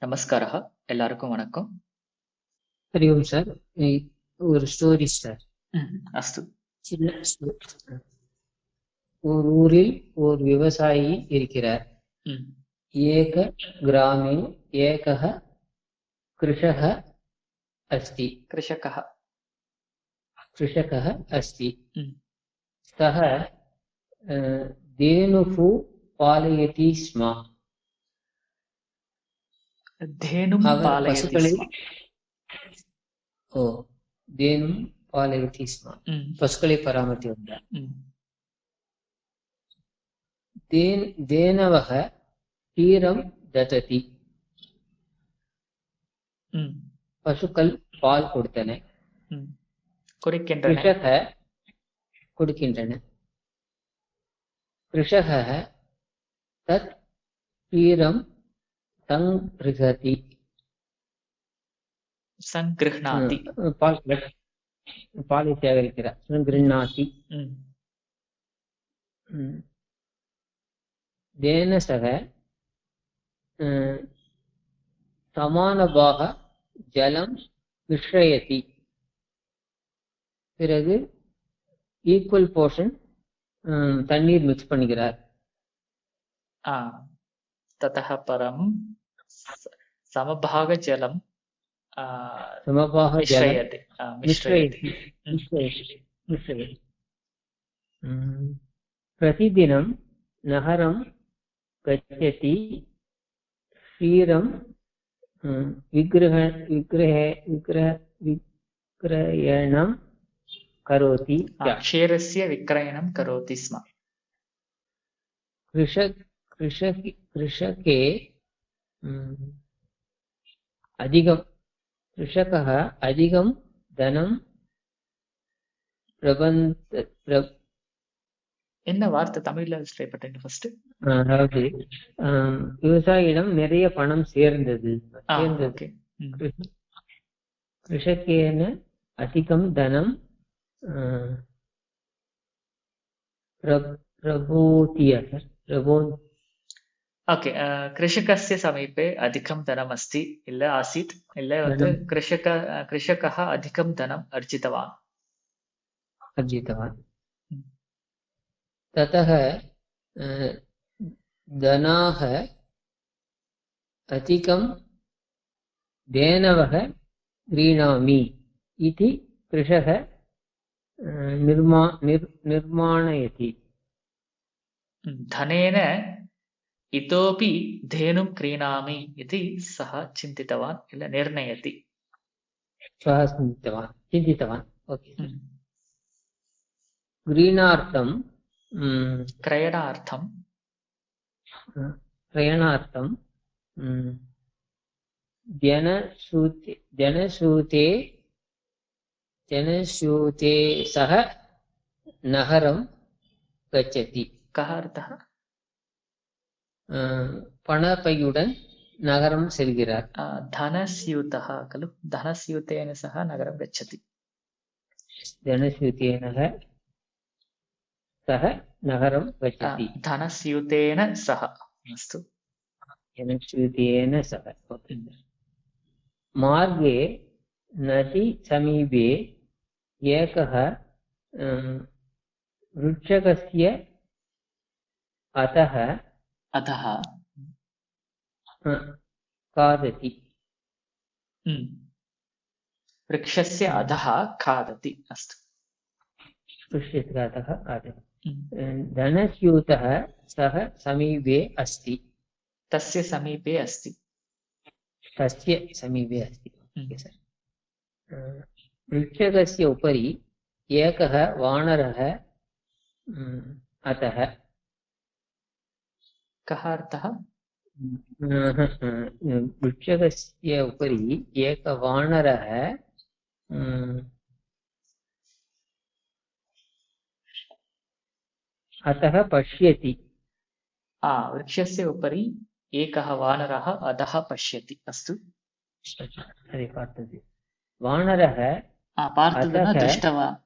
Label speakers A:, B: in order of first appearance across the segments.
A: நமஸ்காரः எல்லாருக்கும் வணக்கம்.
B: हरि ओम सर ஒரு ஸ்டோரி சார்.
A: அஸ்து.
B: சின்ன story. ஒரு ஊரில் ஒரு விவசாயி இருக்கிறார். ஏக கிராமே ஏகः कृषकः अस्ति.
A: कृषकः
B: अस्ति. सः धेनुः पालयति स्म.
A: धेनुं पालयति स्म.
B: धेनुं पालयति स्म. पशुक्களை பராமரித்து வந்தார். धेनवः क्षीरं ददति. பசுக்கள் பால் கொடுத்தன. கொடுக்கின்றன. कृषकः तत् क्षीरं
A: சங்கிருஹ்ணாதி.
B: பாலை சேகரிக்கிறார். சங்கிருஹ்ணாதி. தேன சக சமானபாக ஜலம் மிஸ்ரயதி. பிறகு ஈக்குவல் போர்ஷன் தண்ணீர் மிக்ஸ் பண்ணுகிறார்.
A: ततः परं समभाग जलं मिश्रयति.
B: प्रतिदिनं नगरं गच्छति. क्षीरं विक्रयणं करोति.
A: क्षीरस्य विक्रयणं करोति स्म.
B: कृषके कृषकः अधिकं धनं
A: என்ன வார்த்தை தமிழ்ல ட்ரை பண்ணுங்க ஃபர்ஸ்ட்.
B: அதாவது விவசாயியிடம் நிறைய பணம் சேர்ந்தது. कृषकेन अधिकं धनं
A: ओके. कृषकस्य समीपे अधिकं धनम् अस्ति इल्ल आसीत् इल्ल कृषकः अधिकं धनम् अर्जितवान्.
B: ततः धनाः अधिकं धेनवः क्रीणामि इति कृषकः निर्माणयति.
A: धनेन इतोपि धेनुं क्रीणामि इति सः चिन्तितवान् इल्ल निर्णयति.
B: चिन्तितवान्. ओके. क्रीणार्थं
A: क्रयणार्थं
B: जनसूते सह नगरं गच्छति.
A: कः अर्थः?
B: பணப்பையுடன் நகரம் செல்கிறார்.
A: धनस्यूतः खलु. धनस्यूतेन सह नगरं गच्छति.
B: धनस्यूतेन सह नगरं गच्छति.
A: धनस्यूतेन सह. अस्तु.
B: धनस्यूतेन सह. मार्गे नदी समीपे एकः वृक्षकस्य अधः खादति.
A: वृक्षस्य अधः खादति. अस्तु.
B: वृक्षस्य अधः खादति. धनस्यूतः सः समीपे अस्ति.
A: तस्य समीपे अस्ति.
B: वृक्षकस्य उपरि एकः वानरः अतः.
A: कः अर्थः?
B: वृक्षकस्य उपरि एकः वानरः अतः पश्यति.
A: वृक्षस्य उपरि एकः वानरः अधः पश्यति. अस्तु.
B: वानरः
A: दृष्टवान्.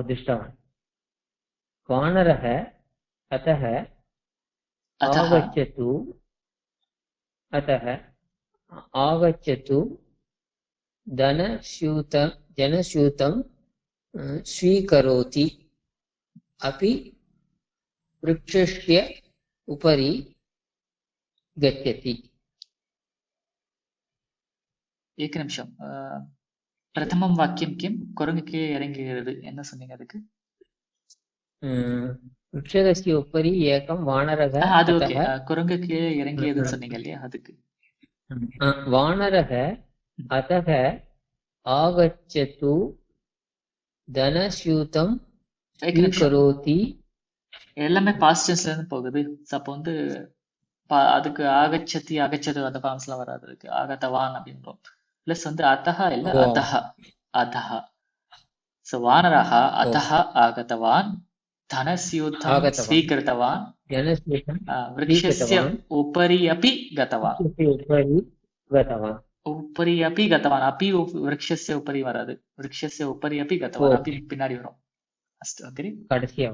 B: दृष्टवान्. वानरः अतः
A: अतः
B: अतः आगच्छतु जनस्यूतं स्वीकरोति अपि वृक्षस्य उपरि गच्छति.
A: एक निमिषம். பிரதமம் வாக்கியம் கிம்? குரங்கு கீழே இறங்குகிறது. என்ன சொன்னீங்க அதுக்கு?
B: वृक्षस्य उपरि एकं वानरः.
A: அது ஓகே. குரங்கு கீழே இறங்கியதுன்னு சொன்னீங்க இல்லையா, அதுக்கு.
B: वानरः अतः आगच्छतु धनस्यूतं स्वीकरोति.
A: எல்லாமே பாஸ்ட் டென்ஸ்ல இருந்து போகுது. அப்போ வந்து அதுக்கு ஆகச்சதி அகச்சது அந்த ஃபார்ம்ஸ்லாம் வராது. அதுக்கு ஆகத்தவான் அப்படின்றோம். பிளஸ் வந்து அதஹா இல்ல அதஹா. அதஹா. சோ வானரஹ அதஹ ஆகதவான் धनस्यूतं स्वीकृतवान् वृक्षस्य उपरि अपि गतवान्. उपरि अपि गतवान्. अपि वृक्षस्य उपरि वरादु. वृक्षस्य उपरि अपि गतवान्. अपि पिन्नाडि वरुम. अस्तु अग्रे
B: कडेसिया.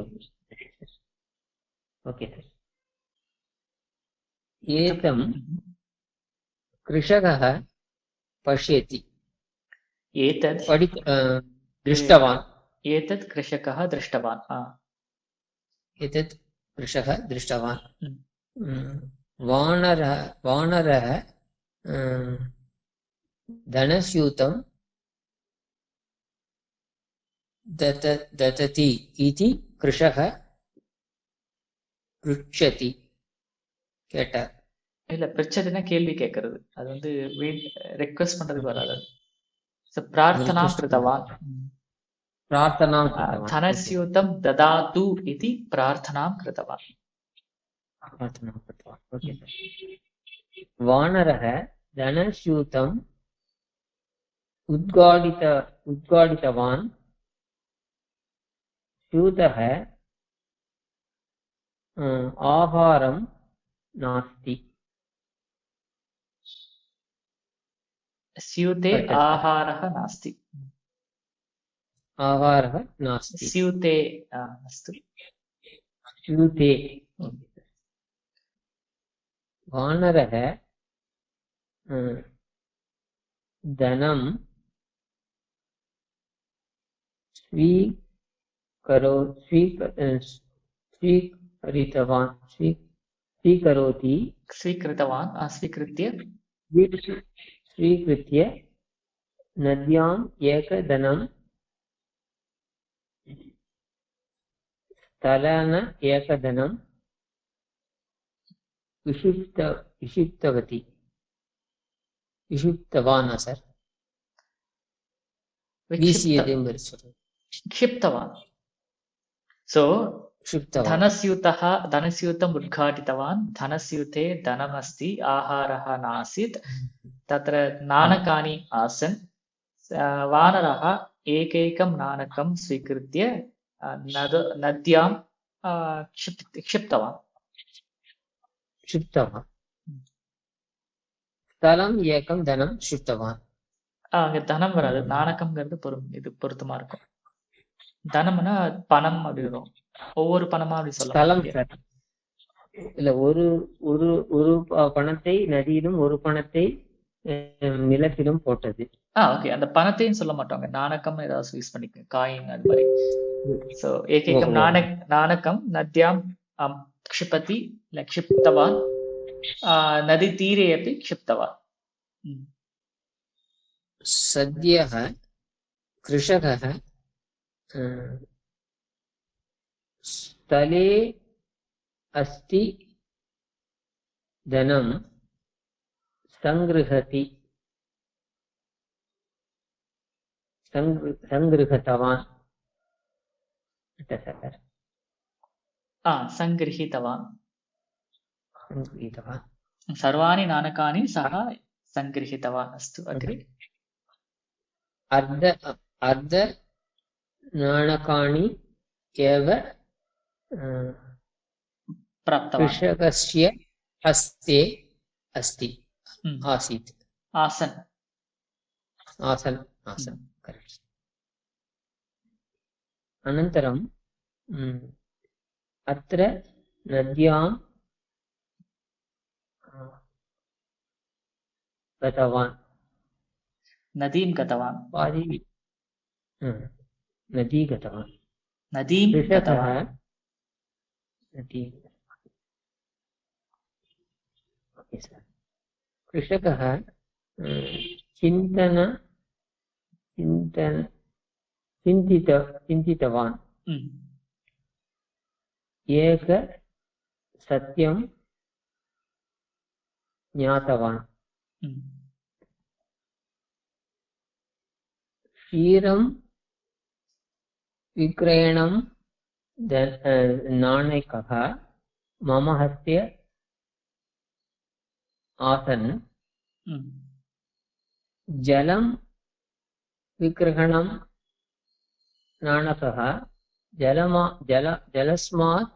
B: ओके. एतं कृषकः पश्यति.
A: एतत्
B: दृष्टवान्.
A: एतत् कृषकः दृष्टवान्.
B: एतत् कृषकः दृष्टवान्. वानरः धनस्यूतं ददति इति कृषकः पृच्छति. கேட்டார்.
A: இல்ல பிரச்சனைனா கேள்வி கேட்கறது. அது வந்து ரெக்வெஸ்ட் பண்றதுக்கு வராது. பிரார்த்தனா கிருதவான்.
B: प्रार्थनां
A: धनस्यूतं ददातु इति प्रार्थनां कृतवान्.
B: वानरः धनस्यूतम् उद्घाटितवान्. स्यूतः आहारं नास्ति.
A: स्यूते आहारः नास्ति.
B: आहारः नास्ति.
A: स्यूते अस्तु.
B: स्यूते. वानरः धनं स्वीकृत्य नद्याम् एकदनं स्थलन एकदनं क्षिप्तवान्. सर
A: क्षिप्तवान्. सो धनस्यूतम् उद्घाटितवान्. धनस्यूते धनमस्ति, आहारः नासीत्. तत्र नाणकानि आसन्. वानरः एकैकं नाणकं स्वीकृत्य नद्यां क्षिप्तवान्.
B: स्थलं एकं धनं क्षिप्तवान्.
A: அங்க தனம் வராது. நாணக்கம்ங்கிறது இது பொருத்தமா இருக்கும். தனம்னா பணம் அப்படின்னு ஒவ்வொரு பணமா அப்படி சொல்லலாம்.
B: இல்ல ஒரு ஒரு ஒரு பணத்தை நதியிலும் ஒரு பணத்தை நிலத்திலும் போட்டது.
A: ஓகே. அந்த பணத்தையும் சொல்ல மாட்டாங்க. நாணக்கம் ஏதாவது யூஸ் பண்ணிக்க, காயின் அது மாதிரி. சோ ஏகேகம் நாணக்கம் நத்யாம் क्षिपति क्षिप्तवान्. नदी तीरे अपि क्षिप्तवान्.
B: सद्यः कृषकः स्थले अस्ति धनं संगृहीतवान्.
A: संगृहीतवान्. सर्वाणि नाणकानि सः संगृहीतवान्. अस्तु अग्रे.
B: अर्ध नाणकानि एव
A: प्राप्तवान्.
B: कृषकस्य हस्ते अस्ति. आसीत्.
A: आसन्.
B: करेक्ट्. अनन्तरं अत्र नद्यां गतवान्
A: नदीं गतवान्
B: पादि नदी गतवान्
A: नदीं
B: कृषकः
A: गतवान्
B: नदी ओके सर कृषकः चिन्तन चिन्तन चिन्तितवान् एक सत्यं ज्ञातवान् क्षीरं विक्रयणं नाणकः मम हस्ते आसन् जलं विक्रयणं नाणकः जलस्मात्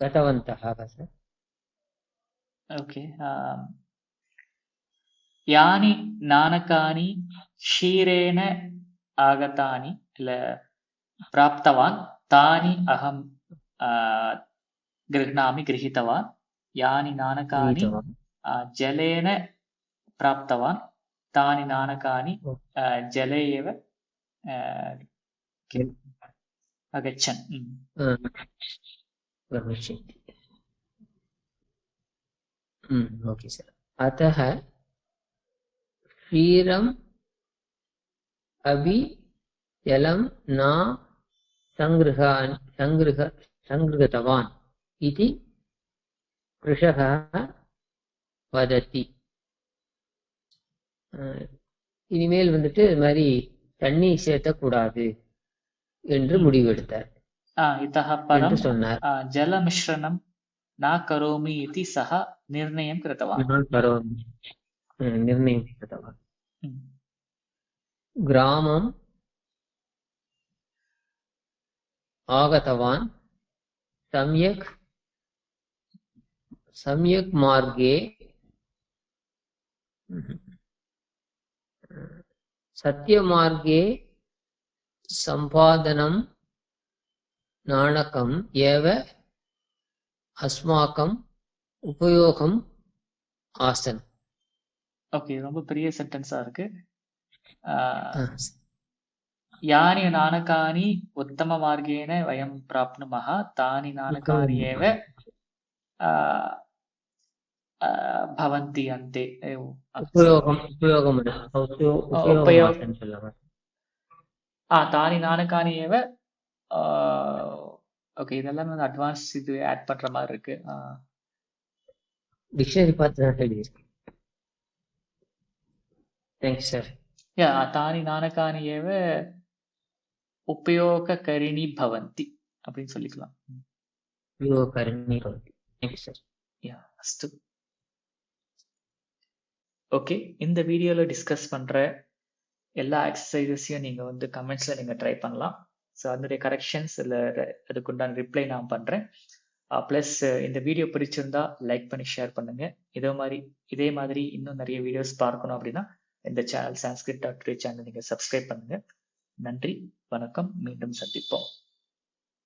B: गतवन्तः
A: ओके यानि नाणकानि क्षीरेण आगतानि प्राप्तवान् तानि अहं गृहीतवान् यानि नाणकानि जलेन प्राप्तवान् तानि नाणकानि जले एव अगच्छन्
B: ओके सर अतः क्षीरम् अपि जलं न सङ्गृहीतवान् इति कृषकः वदति இனிமேல் வந்துட்டு இது மாதிரி தண்ணி சேர்த்தக்கூடாது என்று முடிவெடுத்தார்
A: इतः परं
B: சொன்னார்
A: जलमिश्रणं न करोमि इति सः निर्णयं कृतवान्
B: ग्रामम् आगतवान् सम्यक् मार्गे सत्यमार्गे सम्पादनं नाणकम् एव अस्माकम् उपयोगम् आसन्
A: ஓகே ரொம்ப பெரிய சென்டென்ஸா இருக்கு यानि नाणकानि उत्तममार्गेण वयं प्राप्नुमः तानि नाणकानि एव भवन्ति अन्ते तानि नाणकानि एव ஓகே இதெல்லாம் வந்து அட்வான்ஸ் இது ஆட் பண்ற மாதிரி இருக்கு
B: டிக்ஷனரி பார்த்து தான் எழுதியிருக்கேன் தேங்க்ஸ் சார்
A: तानि नाणकानि एव उपयोगकरिणी भवन्ति அப்படின்னு சொல்லிக்கலாம்
B: उपयोगकरिणी भवन्ति தேங்க்ஸ் சார்
A: அஸ்து ஓகே இந்த வீடியோல டிஸ்கஸ் பண்ற எல்லா எக்ஸசைசஸையும் நீங்க வந்து கமெண்ட்ஸ்ல நீங்க ட்ரை பண்ணலாம் ஸோ அதனுடைய கரெக்ஷன்ஸ் இல்லை அதுக்குண்டான ரிப்ளை நான் பண்றேன் ப்ளஸ் இந்த வீடியோ பிடிச்சிருந்தா லைக் பண்ணி ஷேர் பண்ணுங்க இதே மாதிரி இன்னும் நிறைய வீடியோஸ் பார்க்கணும் அப்படின்னா இந்த சேனல் sanskrit.today சேனல் நீங்க சப்ஸ்கிரைப் பண்ணுங்க நன்றி வணக்கம் மீண்டும் சந்திப்போம்